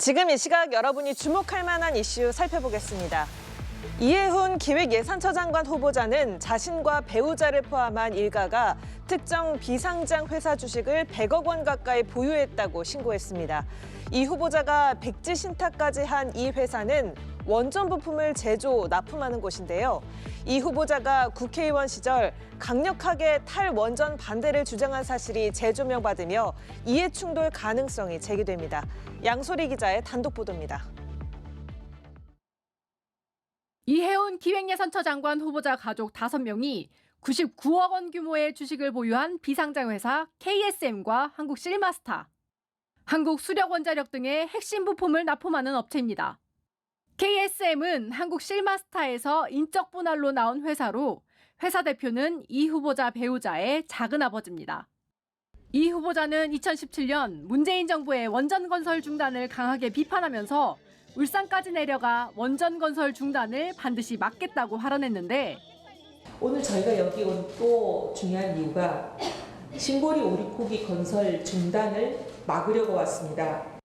지금 이 시각 여러분이 주목할 만한 이슈 살펴보겠습니다. 이해훈 기획예산처장관 후보자는 자신과 배우자를 포함한 일가가 특정 비상장 회사 주식을 100억 원 가까이 보유했다고 신고했습니다. 이 후보자가 백지 신탁까지 한 이 회사는 원전 부품을 제조, 납품하는 곳인데요. 이 후보자가 국회의원 시절 강력하게 탈원전 반대를 주장한 사실이 재조명받으며 이해충돌 가능성이 제기됩니다. 양소리 기자의 단독 보도입니다. 이해훈 기획예산처장관 후보자 가족 5명이 99억 원 규모의 주식을 보유한 비상장 회사 KSM과 한국실마스타, 한국수력원자력 등의 핵심 부품을 납품하는 업체입니다. KSM은 한국실마스타에서 인적 분할로 나온 회사로 회사 대표는 이 후보자 배우자의 작은아버지입니다. 이 후보자는 2017년 문재인 정부의 원전 건설 중단을 강하게 비판하면서 울산까지 내려가 원전 건설 중단을 반드시 막겠다고 발언했는데, 오늘 저희가 여기 온 또 중요한 이유가 신고리 오리코기 건설 중단을 막으려고 왔습니다.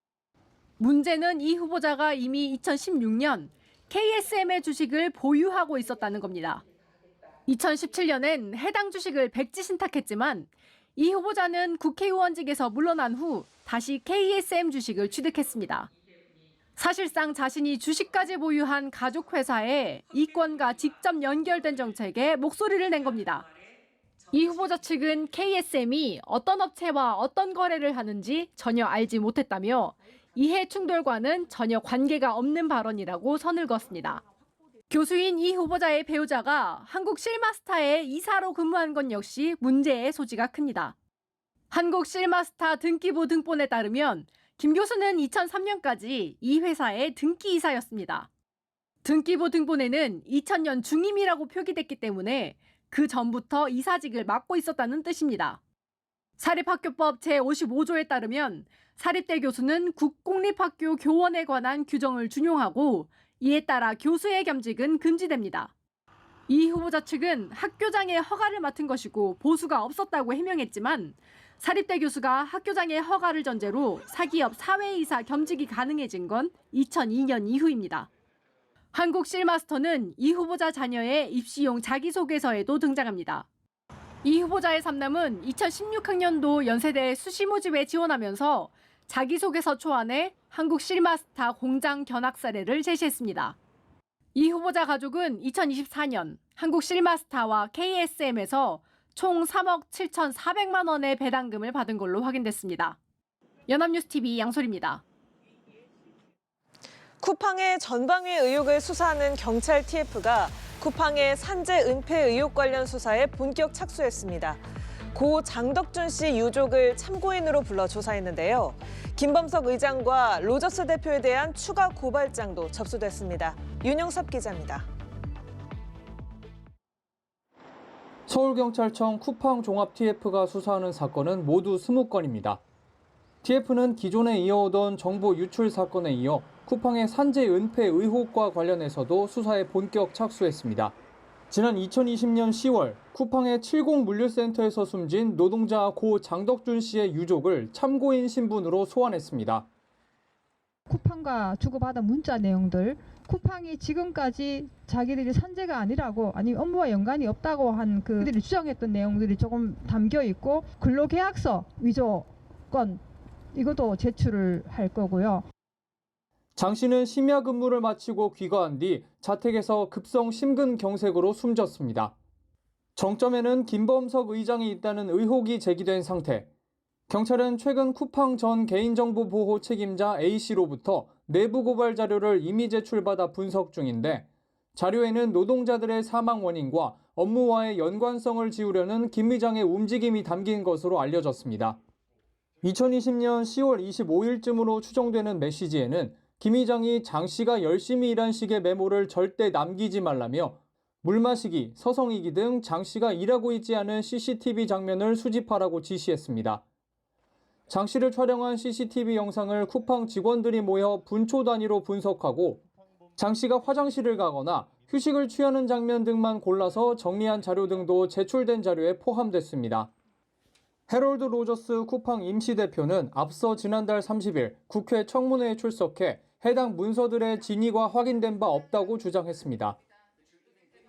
문제는 이 후보자가 이미 2016년 KSM의 주식을 보유하고 있었다는 겁니다. 2017년엔 해당 주식을 백지 신탁했지만 이 후보자는 국회의원직에서 물러난 후 다시 KSM 주식을 취득했습니다. 사실상 자신이 주식까지 보유한 가족 회사에 이권과 직접 연결된 정책에 목소리를 낸 겁니다. 이 후보자 측은 KSM이 어떤 업체와 어떤 거래를 하는지 전혀 알지 못했다며 이해 충돌과는 전혀 관계가 없는 발언이라고 선을 그었습니다. 교수인 이 후보자의 배우자가 한국실마스타의 이사로 근무한 건 역시 문제의 소지가 큽니다. 한국실마스타 등기부 등본에 따르면 김 교수는 2003년까지 이 회사의 등기이사였습니다. 등기부 등본에는 2000년 중임이라고 표기됐기 때문에 그 전부터 이사직을 맡고 있었다는 뜻입니다. 사립학교법 제55조에 따르면 사립대 교수는 국공립학교 교원에 관한 규정을 준용하고 이에 따라 교수의 겸직은 금지됩니다. 이 후보자 측은 학교장의 허가를 맡은 것이고 보수가 없었다고 해명했지만 사립대 교수가 학교장의 허가를 전제로 사기업 사회이사 겸직이 가능해진 건 2002년 이후입니다. 한국실마스터는 이 후보자 자녀의 입시용 자기소개서에도 등장합니다. 이 후보자의 삼남은 2016학년도 연세대 수시 모집에 지원하면서 자기소개서 초안에 한국실마스타 공장 견학 사례를 제시했습니다. 이 후보자 가족은 2024년 한국실마스타와 KSM에서 총 3억 7,400만 원의 배당금을 받은 걸로 확인됐습니다. 연합뉴스TV 양소리입니다. 쿠팡의 전방위 의혹을 수사하는 경찰 TF가 쿠팡의 산재 은폐 의혹 관련 수사에 본격 착수했습니다. 고 장덕준 씨 유족을 참고인으로 불러 조사했는데요. 김범석 의장과 로저스 대표에 대한 추가 고발장도 접수됐습니다. 윤영섭 기자입니다. 서울경찰청 쿠팡 종합 TF가 수사하는 사건은 모두 20건입니다. TF는 기존에 이어오던 정보 유출 사건에 이어 쿠팡의 산재 은폐 의혹과 관련해서도 수사에 본격 착수했습니다. 지난 2020년 10월 쿠팡의 70 물류센터에서 숨진 노동자 고 장덕준 씨의 유족을 참고인 신분으로 소환했습니다. 쿠팡과 주고받은 문자 내용들, 쿠팡이 지금까지 자기들이 산재가 아니라고 아니면 업무와 연관이 없다고 한 그들이 주장했던 내용들이 조금 담겨 있고 근로계약서 위조 건 이것도 제출을 할 거고요. 장 씨는 심야 근무를 마치고 귀가한 뒤 자택에서 급성 심근경색으로 숨졌습니다. 정점에는 김범석 의장이 있다는 의혹이 제기된 상태. 경찰은 최근 쿠팡 전 개인정보보호 책임자 A씨로부터 내부 고발 자료를 이미 제출받아 분석 중인데 자료에는 노동자들의 사망 원인과 업무와의 연관성을 지우려는 김 의장의 움직임이 담긴 것으로 알려졌습니다. 2020년 10월 25일쯤으로 추정되는 메시지에는 김 의장이 장 씨가 열심히 일한 식의 메모를 절대 남기지 말라며 물 마시기, 서성이기 등 장 씨가 일하고 있지 않은 CCTV 장면을 수집하라고 지시했습니다. 장 씨를 촬영한 CCTV 영상을 쿠팡 직원들이 모여 분초 단위로 분석하고 장 씨가 화장실을 가거나 휴식을 취하는 장면 등만 골라서 정리한 자료 등도 제출된 자료에 포함됐습니다. 해롤드 로저스 쿠팡 임시대표는 앞서 지난달 30일 국회 청문회에 출석해 해당 문서들의 진위가 확인된 바 없다고 주장했습니다.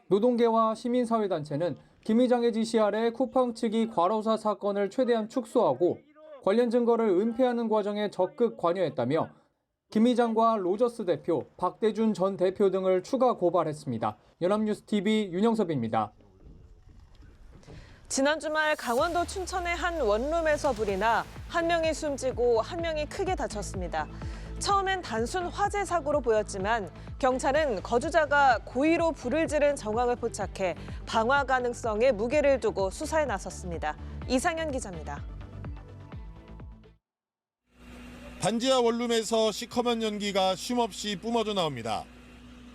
노동계와 시민사회단체는 김 의장의 지시 아래 쿠팡 측이 과로사 사건을 최대한 축소하고 관련 증거를 은폐하는 과정에 적극 관여했다며 김 의장과 로저스 대표, 박대준 전 대표 등을 추가 고발했습니다. 연합뉴스TV 윤영섭입니다. 지난 주말 강원도 춘천의 한 원룸에서 불이 나 한 명이 숨지고 한 명이 크게 다쳤습니다. 처음엔 단순 화재 사고로 보였지만 경찰은 거주자가 고의로 불을 지른 정황을 포착해 방화 가능성에 무게를 두고 수사에 나섰습니다. 이상현 기자입니다. 반지하 원룸에서 시커먼 연기가 쉼없이 뿜어져 나옵니다.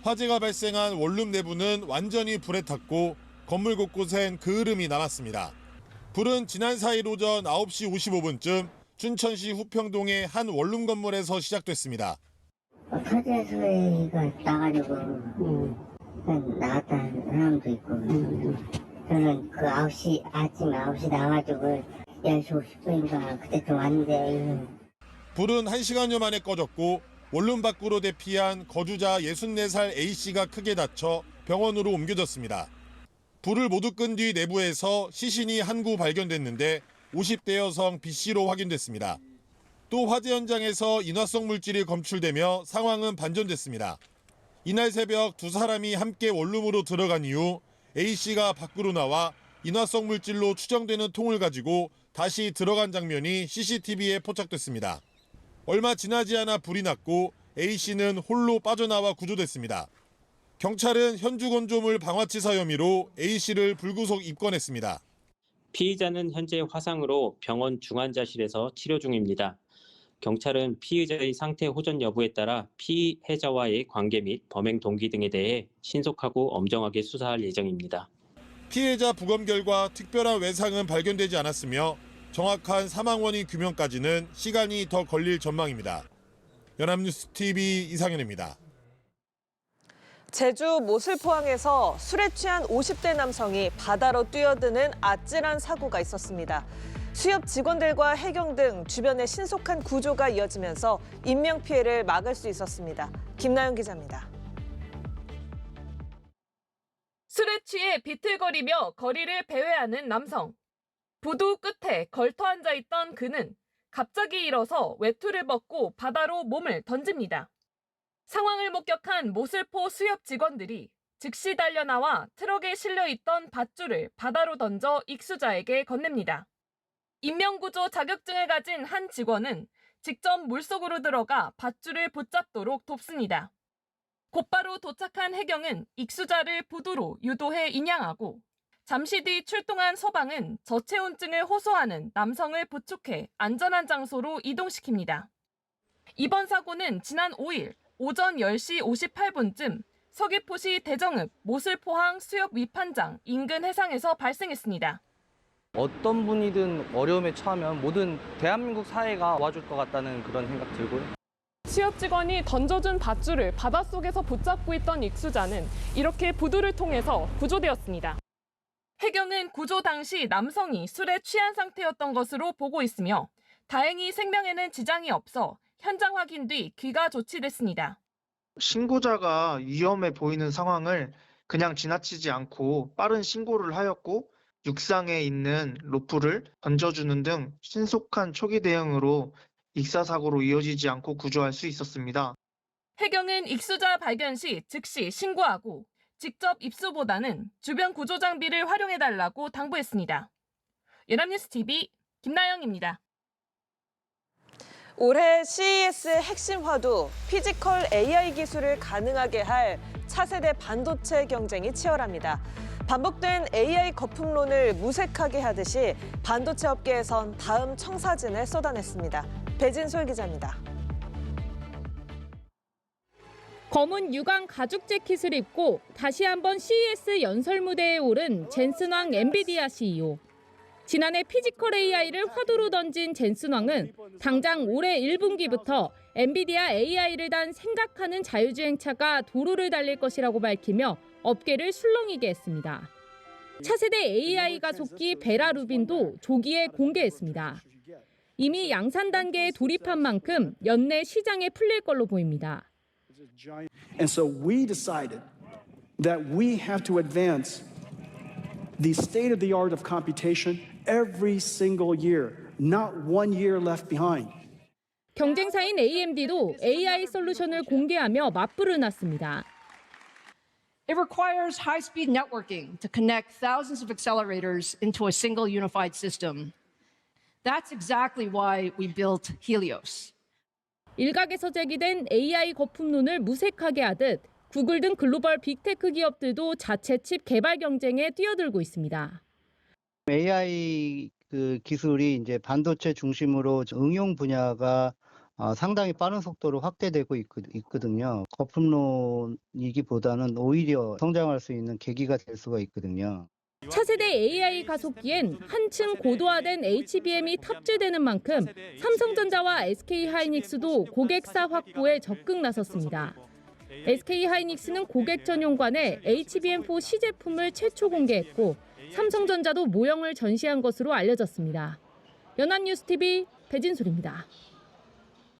화재가 발생한 원룸 내부는 완전히 불에 탔고 건물 곳곳엔 그을음이 남았습니다. 불은 지난 4일 오전 9시 55분쯤 춘천시 후평동의 한 원룸 건물에서 시작됐습니다. 화재 소리가 나가지고 나갔다는 사람도 있고 저는 그 아침 9시 나가지고 10시 50분인가 그때쯤 왔는데 불은 1시간여 만에 꺼졌고 원룸 밖으로 대피한 거주자 64살 A씨가 크게 다쳐 병원으로 옮겨졌습니다. 불을 모두 끈 뒤 내부에서 시신이 한 구 발견됐는데 50대 여성 B씨로 확인됐습니다. 또 화재 현장에서 인화성 물질이 검출되며 상황은 반전됐습니다. 이날 새벽 두 사람이 함께 원룸으로 들어간 이후 A씨가 밖으로 나와 인화성 물질로 추정되는 통을 가지고 다시 들어간 장면이 CCTV에 포착됐습니다. 얼마 지나지 않아 불이 났고 A씨는 홀로 빠져나와 구조됐습니다. 경찰은 현주건조물 방화치사 혐의로 A씨를 불구속 입건했습니다. 피의자는 현재 화상으로 병원 중환자실에서 치료 중입니다. 경찰은 피의자의 상태 호전 여부에 따라 피해자와의 관계 및 범행 동기 등에 대해 신속하고 엄정하게 수사할 예정입니다. 피해자 부검 결과 특별한 외상은 발견되지 않았으며 정확한 사망 원인 규명까지는 시간이 더 걸릴 전망입니다. 연합뉴스TV 이상현입니다. 제주 모슬포항에서 술에 취한 50대 남성이 바다로 뛰어드는 아찔한 사고가 있었습니다. 수협 직원들과 해경 등 주변의 신속한 구조가 이어지면서 인명피해를 막을 수 있었습니다. 김나영 기자입니다. 술에 취해 비틀거리며 거리를 배회하는 남성. 부두 끝에 걸터 앉아있던 그는 갑자기 일어서 외투를 벗고 바다로 몸을 던집니다. 상황을 목격한 모슬포 수협 직원들이 즉시 달려나와 트럭에 실려있던 밧줄을 바다로 던져 익수자에게 건넵니다. 인명구조 자격증을 가진 한 직원은 직접 물속으로 들어가 밧줄을 붙잡도록 돕습니다. 곧바로 도착한 해경은 익수자를 부두로 유도해 인양하고 잠시 뒤 출동한 소방은 저체온증을 호소하는 남성을 부축해 안전한 장소로 이동시킵니다. 이번 사고는 지난 5일 오전 10시 58분쯤 서귀포시 대정읍 모슬포항 수협 위판장 인근 해상에서 발생했습니다. 어떤 분이든 어려움에 처하면 모든 대한민국 사회가 도와줄 것 같다는 그런 생각 들고요. 수협 직원이 던져준 밧줄을 바닷속에서 붙잡고 있던 익수자는 이렇게 부두를 통해서 구조되었습니다. 해경은 구조 당시 남성이 술에 취한 상태였던 것으로 보고 있으며 다행히 생명에는 지장이 없어 현장 확인 뒤 귀가 조치됐습니다. 신고자가 위험해 보이는 상황을 그냥 지나치지 않고 빠른 신고를 하였고 육상에 있는 로프를 던져주는 등 신속한 초기 대응으로 익사사고로 이어지지 않고 구조할 수 있었습니다. 해경은 익수자 발견 시 즉시 신고하고 직접 입수보다는 주변 구조 장비를 활용해달라고 당부했습니다. 연합뉴스TV 김나영입니다. 올해 CES 핵심 화두 피지컬 AI 기술을 가능하게 할 차세대 반도체 경쟁이 치열합니다. 반복된 AI 거품론을 무색하게 하듯이 반도체 업계에선 다음 청사진을 쏟아냈습니다. 배진솔 기자입니다. 검은 유광 가죽 재킷을 입고 다시 한번 CES 연설 무대에 오른 젠슨 황 엔비디아 CEO. 지난해 피지컬 AI를 화두로 던진 젠슨 황은 당장 올해 1분기부터 엔비디아 AI를 단 생각하는 자율주행차가 도로를 달릴 것이라고 밝히며 업계를 술렁이게 했습니다. 차세대 AI 가속기 베라 루빈도 조기에 공개했습니다. 이미 양산 단계에 돌입한 만큼 연내 시장에 풀릴 걸로 보입니다. And so we decided that we have to advance the state of the art of computation every single year, not 1 year left behind. 경쟁사인 AMD도 AI 솔루션을 공개하며 맞불을 놨습니다. It requires high-speed networking to connect thousands of accelerators into a single unified system. That's exactly why we built Helios. 일각에서 제기된 AI 거품론을 무색하게 하듯 구글 등 글로벌 빅테크 기업들도 자체 칩 개발 경쟁에 뛰어들고 있습니다. AI 기술이 이제 반도체 중심으로 응용 분야가 상당히 빠른 속도로 확대되고 있거든요. 거품론이기보다는 오히려 성장할 수 있는 계기가 될 수가 있거든요. 차세대 AI 가속기엔 한층 고도화된 HBM이 탑재되는 만큼 삼성전자와 SK하이닉스도 고객사 확보에 적극 나섰습니다. SK하이닉스는 고객 전용관에 HBM4 시제품을 최초 공개했고 삼성전자도 모형을 전시한 것으로 알려졌습니다. 연합뉴스TV 배진솔입니다.